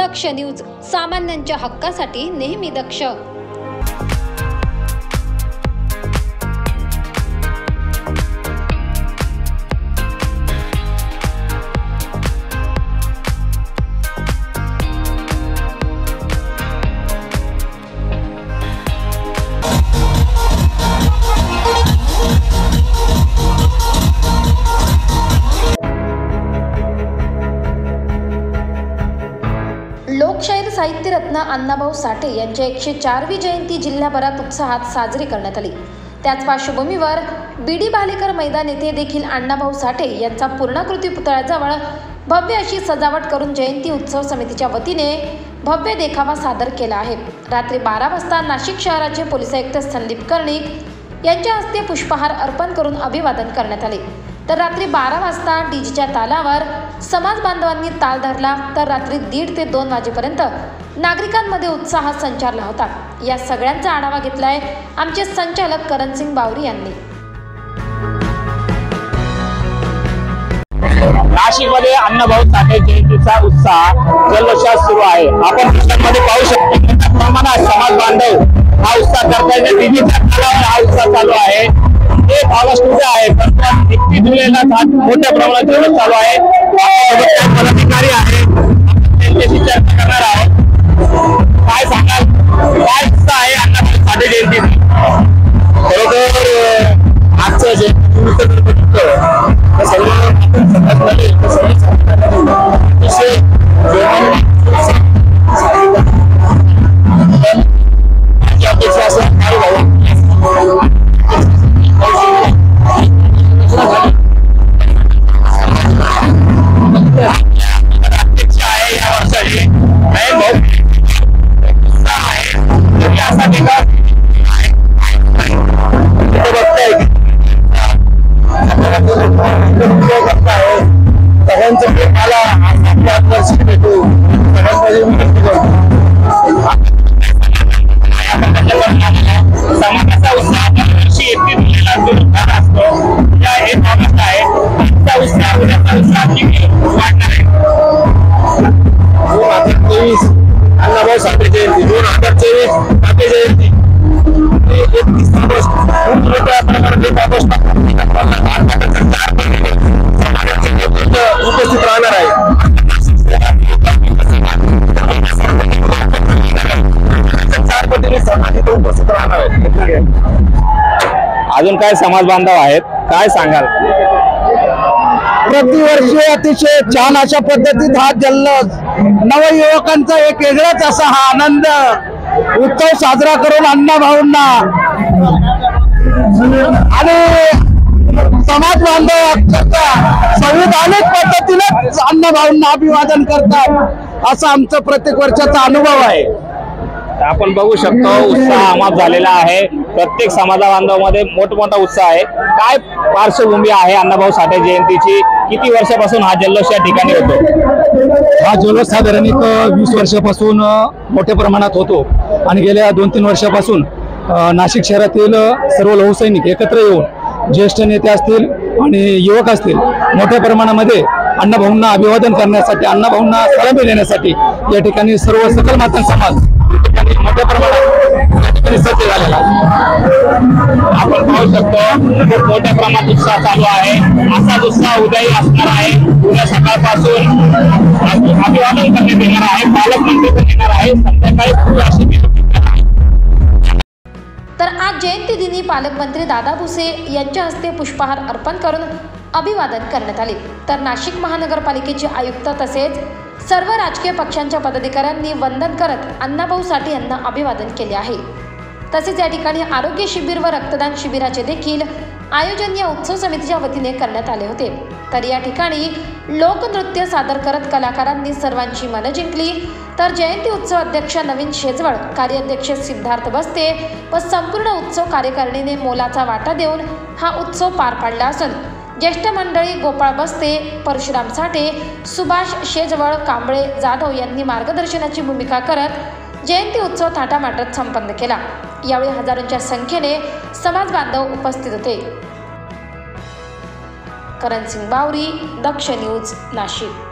दक्ष news, सामान्यांच्या हक्कासाठी नेहमी दक्ष। लोकशाहीर साहित्य रत्न अण्णाभाऊ साठे यांच्या 104वी जयंती जिल्हाभरात उत्साहात साजरी करण्यात आली। त्याच पार्श्वभूमीवर बीडी भालेकर मैदान येथे देखील अण्णाभाऊ साठे यांचा पूर्णाकृती पुतळ्याजवळ भव्य अशी सजावट करून जयंती उत्सव समितीच्या वतीने भव्य देखावा सादर केला आहे। रात्री 12 वाजता नाशिक शहराचे पोलीस आयुक्त संदीप कर्णिक यांच्या हस्ते पुष्पहार अर्पण करून अभिवादन करण्यात आले। तर रात्री 12 वाजता डीजेच्या तालावर समाज बांधवांनी ताल धरला। तर रात्री 1:30 ते 2 वाजेपर्यंत नागरिकांमध्ये उत्साह संचारला होता। या सगळ्यांचा आढावा घेतलाय आमचे संचालक करणसिंग बावरी यांनी। नाशिकमध्ये अण्णाभाऊ साठे जयंतीचा उत्साह जल्लोषात सुरू आहे। आपण दृश्यांमध्ये पाहू शकतो मोठ्या प्रमाणात समाज बांधव हा उत्साह करतायत। डीजेच्या तालावर हा उत्साह चालू आहे। 1 ऑगस्ट उद्या आहे, पण 31 जुलैला मोठ्या प्रमाणात जल्लोष चालू आहे। पदाधिकारी आहे, त्यांच्याशी चर्चा करणार आहोत। काय सांगाल, काय उत्साह आहे अण्णाभाऊ साठे जयंतीचा? खरोखर आजचं जे अण्णाभाऊ साठे जयंती 2023 साठे जयंती उपस्थित राहणार आहे। उपस्थित राहणार आहे। अजून काय समाज बांधव आहेत, काय सांगाल? प्रतिवर्षी अतिशय छान अशा पद्धतीत हा जल्लोष नवयुवकांचा एक वेगळाच असा हा आनंद उत्सव साजरा करून अण्णाभाऊंना आणि समाज बांधव संविधानिक पद्धतीने अण्णाभाऊंना अभिवादन करतात असा आमचा प्रत्येक वर्षाचा अनुभव आहे। आपण बघू शकतो उत्साह अमाप झालेला आहे। प्रत्येक समाज बांधवांमध्ये मोठमोठा उत्साह आहे। काय पार्श्वभूमी आहे अण्णाभाऊ साठे जयंतीची? किती वर्षापासून हा जल्लोष या ठिकाणी होतो? हा जल्लोष साधारण 20 वर्षापासून मोठ्या प्रमाणात होतो आणि गेल्या 2-3 वर्षापासून नाशिक शहरातील सर्व लौहसैनिक एकत्र येऊन ज्येष्ठ नेते असतील आणि युवक असतील मोठ्या प्रमाणामध्ये अण्णाभाऊंना अभिवादन करण्यासाठी, अण्णाभाऊंना सलामी देण्यासाठी या ठिकाणी सर्व सकल माता समाज मोठ्या प्रमाणात सज्ज झालेला आपण पाहू शकतो खूप मोठ्या प्रमाणात उत्साह चालू आहे। असाच उत्साह उद्याही असणार आहे। उद्या सकाळपासून अभिवादन करण्यात येणार आहे, पालकमंत्री पण येणार आहे, संध्याकाळी अशी। तर आज जयंती दिनी पालकमंत्री दादा भुसे यांच्या हस्ते पुष्पहार अर्पण करून अभिवादन करण्यात आले। तर नाशिक महानगरपालिकेचे आयुक्त तसेच सर्व राजकीय पक्षांच्या पदाधिकाऱ्यांनी वंदन करत अण्णाभाऊ साठे यांना अभिवादन केले आहे। तसेच या ठिकाणी आरोग्य शिबिर व रक्तदान शिबिराचे देखील आयोजन या उत्सव समितीच्या वतीने करण्यात आले होते। तर या ठिकाणी लोकनृत्य सादर करत कलाकारांनी सर्वांची मनं जिंकली। तर जयंती उत्सव अध्यक्ष नवीन शेजवळ, कार्याध्यक्ष सिद्धार्थ बस्ते व संपूर्ण उत्सव कार्यकारिणीने मोलाचा वाटा देऊन हा उत्सव पार पाडला असून ज्येष्ठ मंडळी गोपाळ बस्ते, परशुराम साठे, सुभाष शेजवळ, कांबळे जाधव यांनी मार्गदर्शनाची भूमिका करत जयंती उत्सव थाटामाटात संपन्न केला। यावेळी हजारोंच्या संख्येने समाज बांधव उपस्थित होते। करणसिंग बावरी, दक्ष न्यूज, नाशिक।